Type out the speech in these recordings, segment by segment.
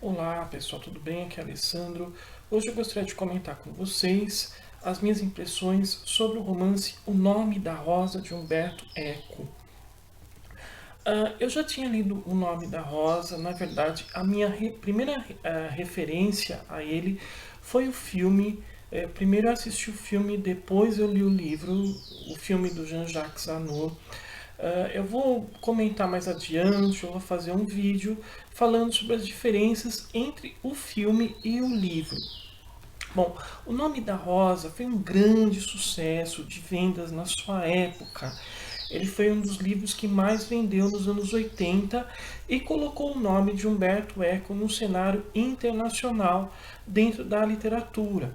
Olá pessoal, tudo bem? Aqui é Alessandro. Hoje eu gostaria de comentar com vocês as minhas impressões sobre o romance O Nome da Rosa de Umberto Eco. Eu já tinha lido O Nome da Rosa, na verdade, a minha primeira referência a ele foi o filme. Primeiro eu assisti o filme, depois eu li o livro, o filme do Jean-Jacques Annaud. Eu vou comentar mais adiante, eu vou fazer um vídeo falando sobre as diferenças entre o filme e o livro. Bom, O Nome da Rosa foi um grande sucesso de vendas na sua época. Ele foi um dos livros que mais vendeu nos anos 80 e colocou o nome de Umberto Eco no cenário internacional dentro da literatura.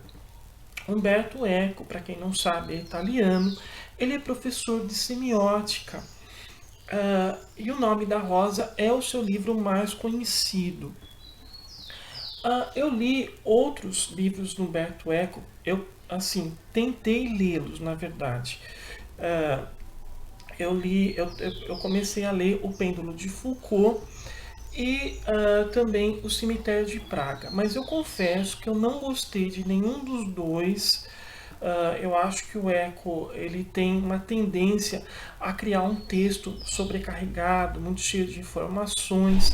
Umberto Eco, para quem não sabe, é italiano. Ele é professor de semiótica. E O Nome da Rosa é o seu livro mais conhecido. Eu li outros livros do Umberto Eco. Eu, assim, tentei lê-los, na verdade. Ah, eu comecei a ler O Pêndulo de Foucault e também O Cemitério de Praga. Mas eu confesso que eu não gostei de nenhum dos dois. Eu acho que o Eco ele tem uma tendência a criar um texto sobrecarregado, muito cheio de informações.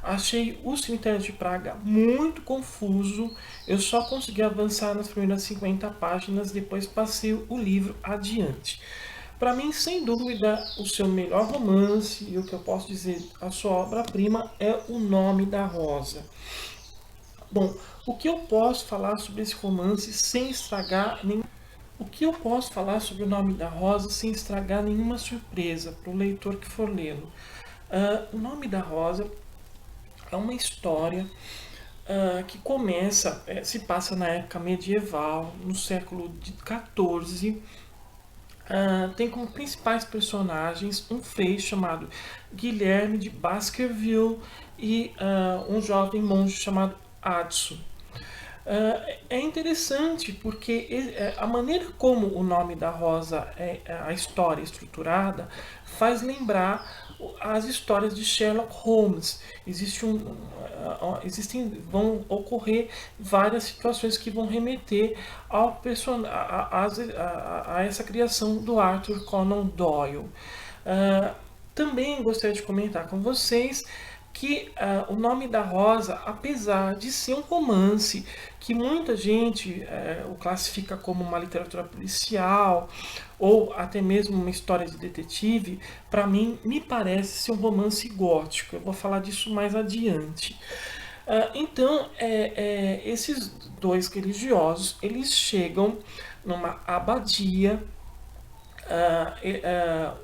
Achei o Cemitério de Praga muito confuso. Eu só consegui avançar nas primeiras 50 páginas, depois passei o livro adiante. Para mim, sem dúvida, o seu melhor romance e o que eu posso dizer, a sua obra-prima é O Nome da Rosa. Bom, o que eu posso falar sobre esse romance sem estragar nenhum... O que eu posso falar sobre O Nome da Rosa sem estragar nenhuma surpresa para o leitor que for lê-lo? O Nome da Rosa é uma história que começa, se passa na época medieval, no século XIV. Tem como principais personagens um frei chamado Guilherme de Baskerville e um jovem monge chamado Adson. É interessante porque a maneira como O Nome da Rosa a história é estruturada faz lembrar as histórias de Sherlock Holmes. Vão ocorrer várias situações que vão remeter a essa criação do Arthur Conan Doyle. Também gostaria de comentar com vocês que O Nome da Rosa, apesar de ser um romance que muita gente o classifica como uma literatura policial ou até mesmo uma história de detetive, para mim me parece ser um romance gótico. Eu vou falar disso mais adiante. Então, esses dois religiosos eles chegam numa abadia.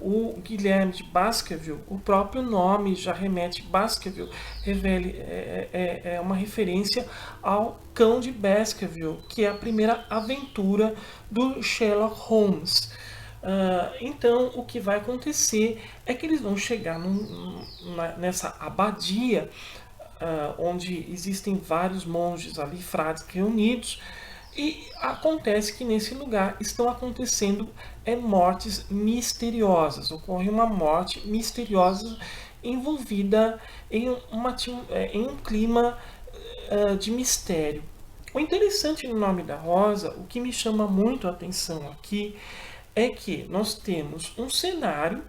O Guilherme de Baskerville, o próprio nome já remete, Baskerville é uma referência ao Cão de Baskerville, que é a primeira aventura do Sherlock Holmes. Então, o que vai acontecer é que eles vão chegar nessa abadia, onde existem vários monges ali, frades reunidos, e acontece que nesse lugar estão acontecendo mortes misteriosas. Ocorre uma morte misteriosa envolvida em um clima de mistério. O interessante no Nome da Rosa, o que me chama muito a atenção aqui, é que nós temos um cenário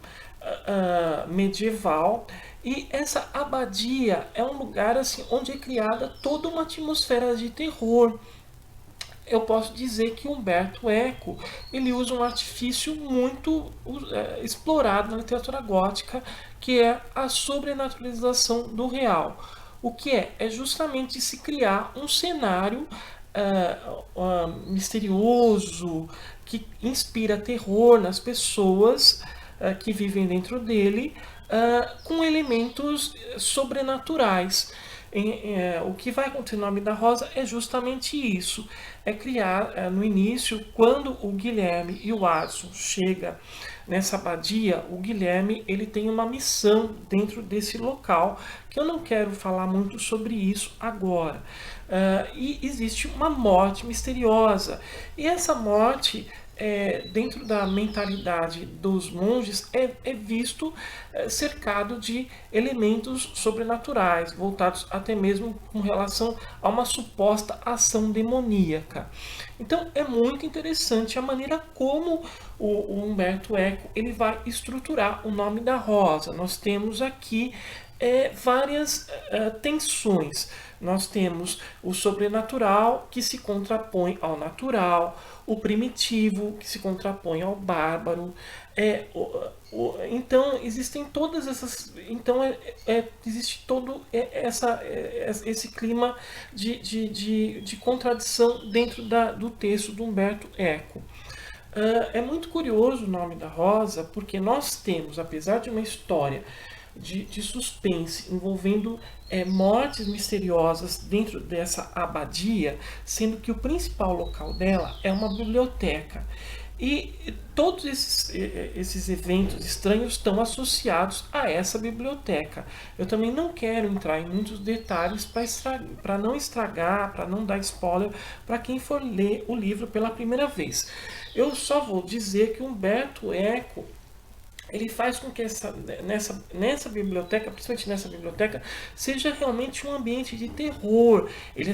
medieval e essa abadia é um lugar assim, onde é criada toda uma atmosfera de terror. Eu posso dizer que Umberto Eco ele usa um artifício muito explorado na literatura gótica, que é a sobrenaturalização do real. O que é justamente se criar um cenário misterioso que inspira terror nas pessoas que vivem dentro dele, com elementos sobrenaturais. O que vai acontecer no Nome da Rosa é justamente isso. É criar, no início, quando o Guilherme e o Adson chegam nessa abadia, o Guilherme ele tem uma missão dentro desse local, que eu não quero falar muito sobre isso agora. E existe uma morte misteriosa. E essa morte dentro da mentalidade dos monges, é visto cercado de elementos sobrenaturais, voltados até mesmo com relação a uma suposta ação demoníaca. Então é muito interessante a maneira como o Humberto Eco ele vai estruturar o Nome da Rosa. Nós temos aqui várias tensões. Nós temos o sobrenatural que se contrapõe ao natural, o primitivo que se contrapõe ao bárbaro. Então existem todas essas. Então existe todo esse clima de contradição dentro do texto do Humberto Eco. É muito curioso o Nome da Rosa, porque nós temos, apesar de uma história de suspense envolvendo mortes misteriosas dentro dessa abadia, sendo que o principal local dela é uma biblioteca. E todos esses eventos estranhos estão associados a essa biblioteca. Eu também não quero entrar em muitos detalhes para não estragar, para não dar spoiler para quem for ler o livro pela primeira vez. Eu só vou dizer que Humberto Eco ele faz com que nessa biblioteca, principalmente nessa biblioteca, seja realmente um ambiente de terror. Ela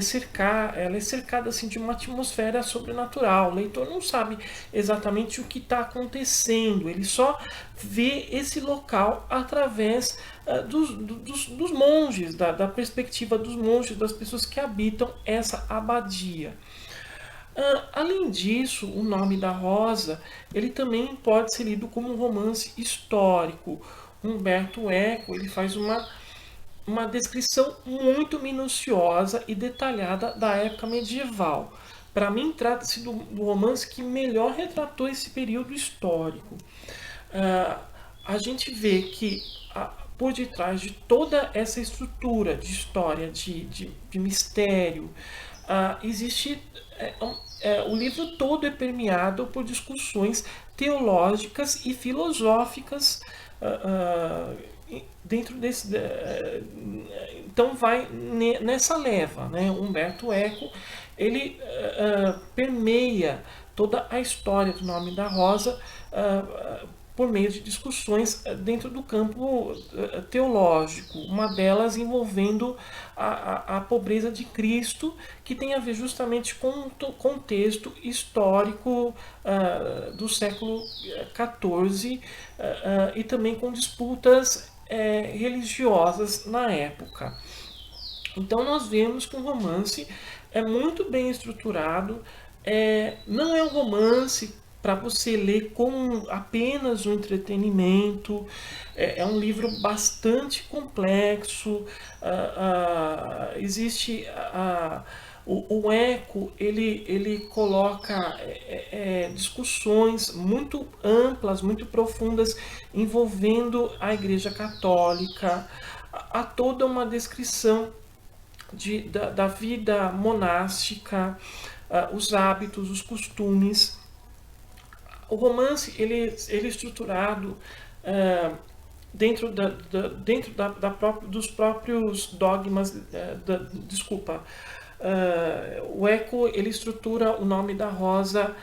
é cercada assim, de uma atmosfera sobrenatural. O leitor não sabe exatamente o que está acontecendo, ele só vê esse local através dos monges, da perspectiva dos monges, das pessoas que habitam essa abadia. Além disso, o Nome da Rosa ele também pode ser lido como um romance histórico. Humberto Eco ele faz uma descrição muito minuciosa e detalhada da época medieval. Para mim, trata-se do romance que melhor retratou esse período histórico. A gente vê que por detrás de toda essa estrutura de história, de mistério, existe o livro todo é permeado por discussões teológicas e filosóficas dentro desse então vai nessa leva, né? Humberto Eco ele permeia toda a história do Nome da Rosa por meio de discussões dentro do campo teológico, uma delas envolvendo a pobreza de Cristo, que tem a ver justamente com o contexto histórico do século XIV e também com disputas religiosas na época. Então nós vemos que o romance é muito bem estruturado, não é um romance para você ler como apenas um entretenimento. É um livro bastante complexo. Existe o Eco ele coloca discussões muito amplas, muito profundas envolvendo a Igreja Católica. Há toda uma descrição da vida monástica, os hábitos, os costumes. O romance ele é estruturado dentro dos próprios dogmas. Desculpa. O Eco ele estrutura o Nome da Rosa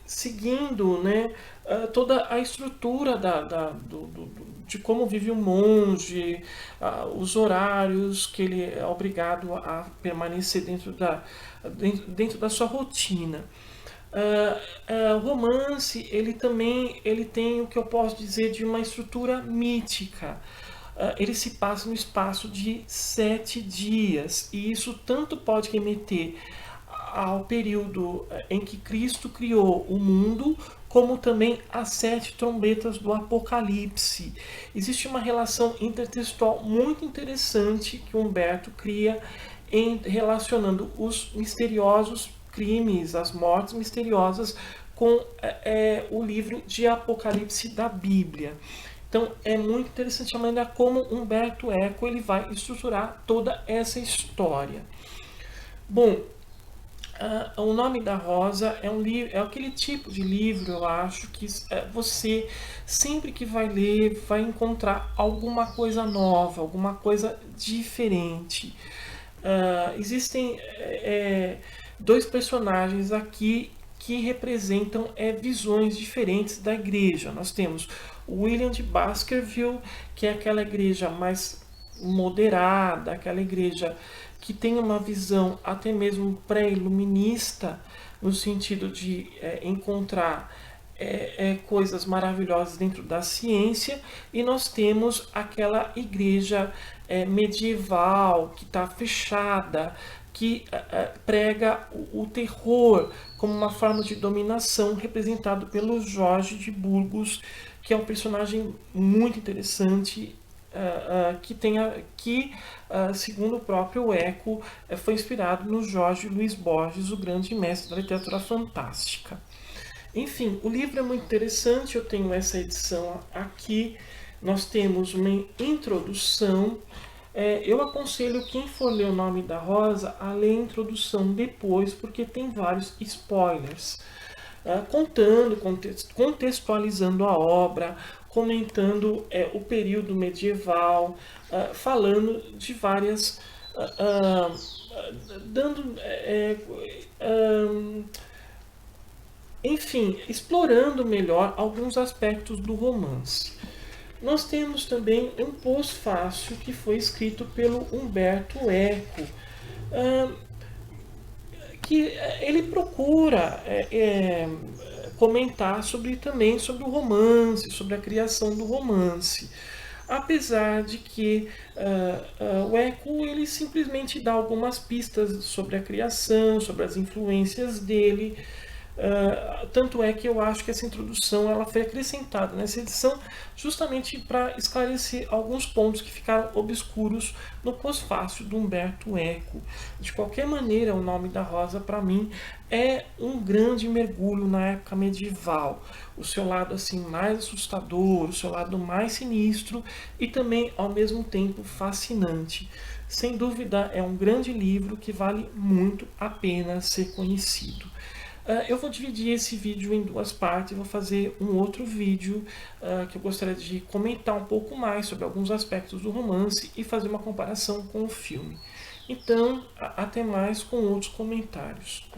seguindo, né, toda a estrutura de como vive o monge, os horários que ele é obrigado a permanecer dentro da sua rotina. O romance ele também ele tem o que eu posso dizer de uma estrutura mítica. Ele se passa no espaço de 7 dias, e isso tanto pode remeter ao período em que Cristo criou o mundo, como também as 7 trombetas do Apocalipse. Existe uma relação intertextual muito interessante que Humberto cria relacionando os misteriosos crimes, as mortes misteriosas, com o livro de Apocalipse da Bíblia. Então é muito interessante a maneira como Humberto Eco ele vai estruturar toda essa história. Bom, o Nome da Rosa é um livro, é aquele tipo de livro, eu acho, que você sempre que vai ler vai encontrar alguma coisa nova, alguma coisa diferente. Existem 2 personagens aqui que representam visões diferentes da igreja. Nós temos o William de Baskerville, que é aquela igreja mais moderada, aquela igreja que tem uma visão até mesmo pré-iluminista, no sentido de encontrar coisas maravilhosas dentro da ciência, e nós temos aquela igreja medieval que está fechada, que prega o terror como uma forma de dominação, representado pelo Jorge de Burgos, que é um personagem muito interessante, segundo o próprio Eco, foi inspirado no Jorge Luiz Borges, o grande mestre da literatura fantástica. Enfim, o livro é muito interessante, eu tenho essa edição aqui. Nós temos uma introdução. Eu aconselho quem for ler O Nome da Rosa a ler a introdução depois, porque tem vários spoilers, contextualizando a obra, comentando o período medieval, falando de várias, dando, enfim, explorando melhor alguns aspectos do romance. Nós temos também um pós-fácil que foi escrito pelo Humberto Eco, que ele procura comentar também sobre o romance, sobre a criação do romance. Apesar de que o Eco ele simplesmente dá algumas pistas sobre a criação, sobre as influências dele. Tanto é que eu acho que essa introdução ela foi acrescentada nessa edição justamente para esclarecer alguns pontos que ficaram obscuros no pós-fácil do Humberto Eco. De qualquer maneira, O Nome da Rosa, para mim, é um grande mergulho na época medieval. O seu lado assim mais assustador, o seu lado mais sinistro e também, ao mesmo tempo, fascinante. Sem dúvida, é um grande livro que vale muito a pena ser conhecido. Eu vou dividir esse vídeo em duas partes, vou fazer um outro vídeo que eu gostaria de comentar um pouco mais sobre alguns aspectos do romance e fazer uma comparação com o filme. Então, até mais com outros comentários.